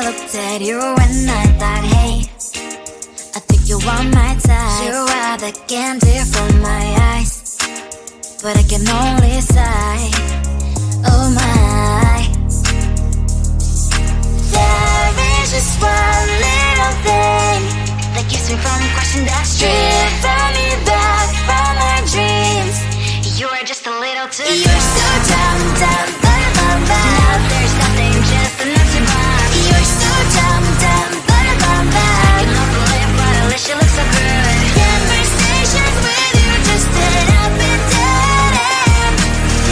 I looked at you and I thought, hey, I think you are my type. You are the candy from my eyes, but I can only sigh, oh my. There is just one little thing that keeps me from crossing that street, bring me back from my dreams. You are just a little too good. You're so dumb, dumb, bum, now there's nothing, just enough to bomb. You're so dumb, dumb, bum, I can believe but at least you look so good. Conversations with you just end up in dead end.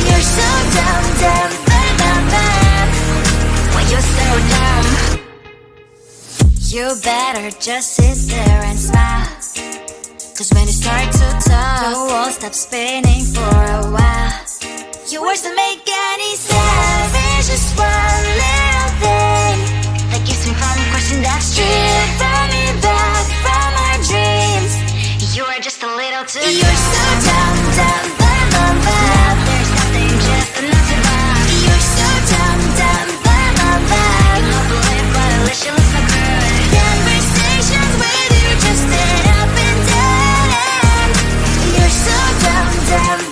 You're so dumb, dumb, bum, when you're so dumb. You better just sit there and smile, cause when you start to talk, the world stops spinning for a while. Your words don't make any sense. There's just one little thing that keeps me from crossing that street, bring me back from our dreams. You are just a little too good. You're so dumb, dumb, bum, now there's nothing, just enough to bomb. You're so dumb, dumb, bum, I cannot believe but at least you look so good. Conversations with you just end up in dead end. You're so dumb, dumb,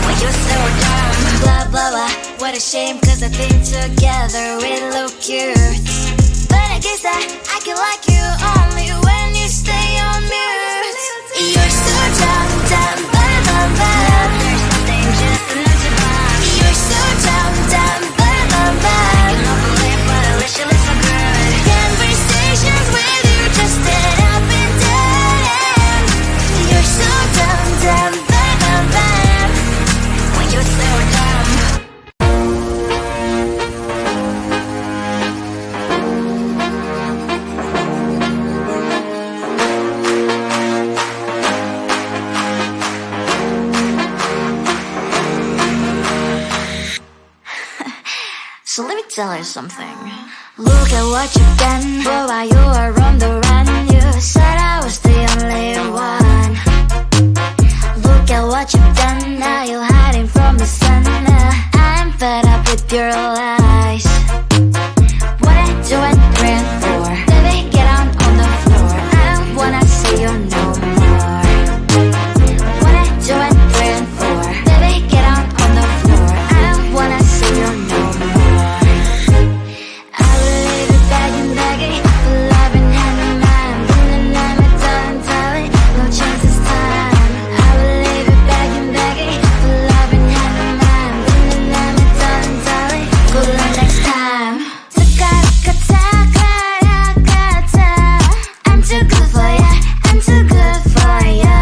when you're so dumb. Blah, blah, blah, what a shame, cause I think together we look cute. But I guess that I can like you only when you stay on mute. You're so dumb, dumb, there's nothing, just enough to bomb. You're so dumb, dumb, I cannot believe but at least you look so good. Conversations with you just end up in dead end. You're so dumb, dumb, when you're so dumb. So let me tell you something. Look at what you've done, boy, while you were on the run. You said I was the only one. Look at what you've done, now you're hiding from the sun. I'm fed up with your lies. What I do and praying for, baby, get on the floor. I don't wanna see you no more. What I do and praying for, baby, get on the floor. I don't wanna see you no more. I will leave it begging, begging for love and hand in mind. In the night, my darling, darling, no chance this time. I will leave it begging, begging for love and hand in mind. In the night, my darling, darling, good luck next time. I'm too good for ya, I'm too good for ya.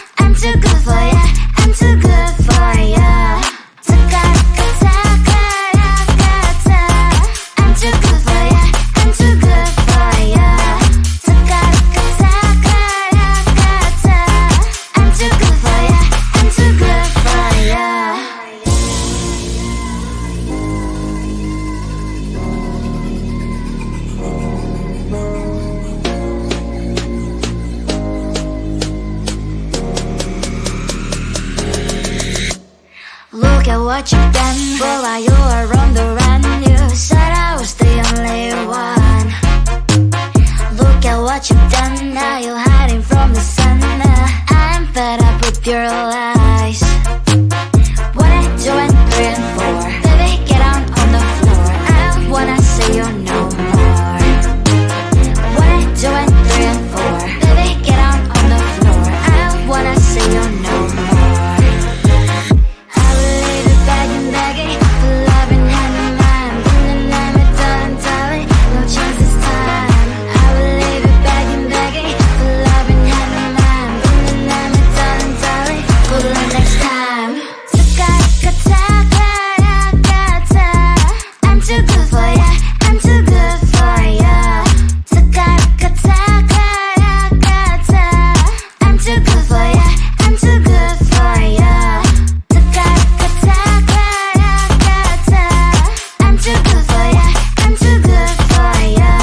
I'm too good for ya, I'm too good for ya. I'm too good for ya, I'm too good for ya. I'm too good for ya, I'm too good for ya. Look at what you've done, boy, while you were on the run. You said I was the only one. Look at what you've done, now you're hiding from the sun. I'm fed up with your lies. What I do and praying for, baby, get on the floor. I don't wanna see you no more. What I do and praying for, baby, get on the floor. I don't wanna see you no more. I will leave it begging, begging for love and hand in mind. In the night, my darling, darling, no chance this time. I will leave it begging, begging for love and hand in mind. In the night, my darling, darling, good luck next time. I'm too good for ya, I'm too good for ya. I'm too good for ya, I'm too good for ya. I'm too good for ya, I'm too good for ya.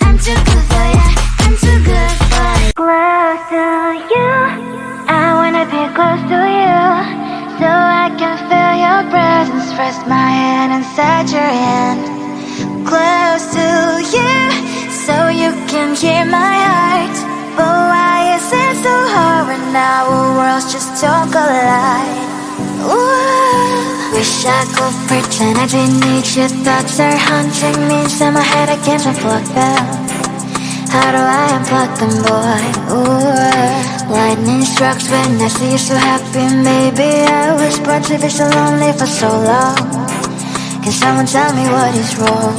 I'm too good for ya, I'm too good for ya. Close to you, I wanna be close to you, so I can feel your presence. Rest my hand inside your hand, close to you, so you can hear my heart. But why is it so hard when our worlds just don't collide? Ooh. Wish I could pretend I didn't need you. Thoughts are haunting me inside my head. I can't unplug them. How do I unplug them, boy? Ooh. Lightning strikes when I see you so happy. Maybe I was born to be so lonely for so long. Can someone tell me what is wrong?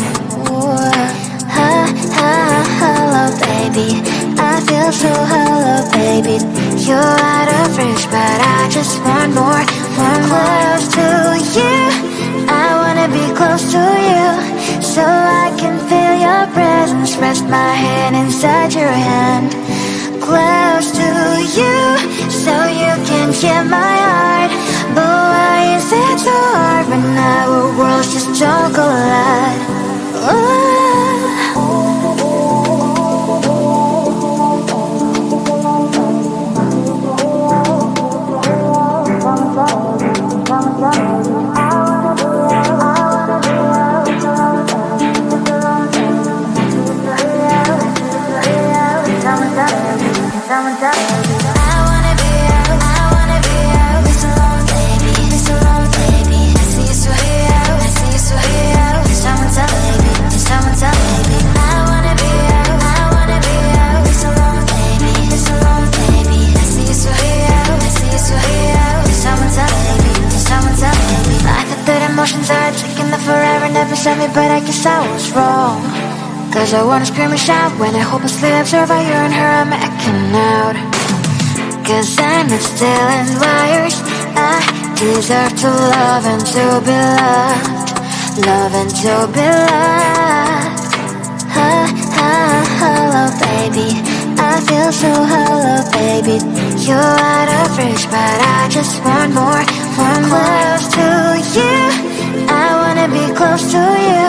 Ooh. Hello, baby. I feel so hollow, baby. You're out of reach, but I just want more, close to you. I wanna be close to you, so I can feel your presence. Rest my hand inside your hand, close to you, so you can hear my heart. But why is it so hard when our worlds just don't collide? Ooh. Emotions are taking the forever, never saw me, but I guess I was wrong. Cause I wanna scream and shout when I hopelessly observe how you and her are acting out. Cause I'm not stealing wires, I deserve to love and to be loved, love and to be loved. Hello, baby, I feel so hollow, baby. You're out of reach, but I just want more, close to you. I wanna be close to you,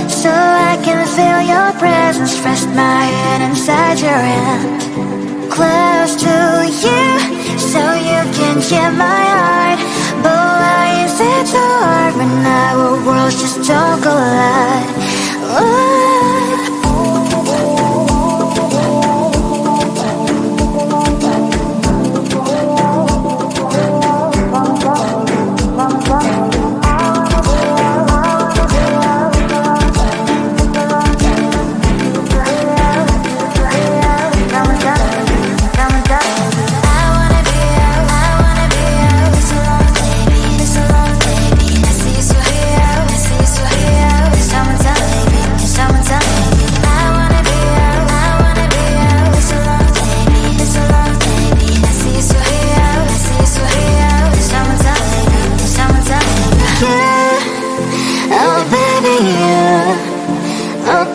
so I can feel your presence. Rest my hand inside your hand, close to you, so you can hear my heart. But why is it so hard when our worlds just don't collide? Ooh.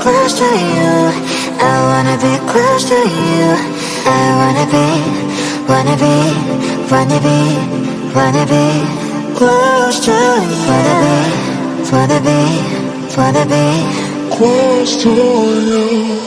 Close to you, I wanna be close to you. I wanna be close to you. Wanna be close to you.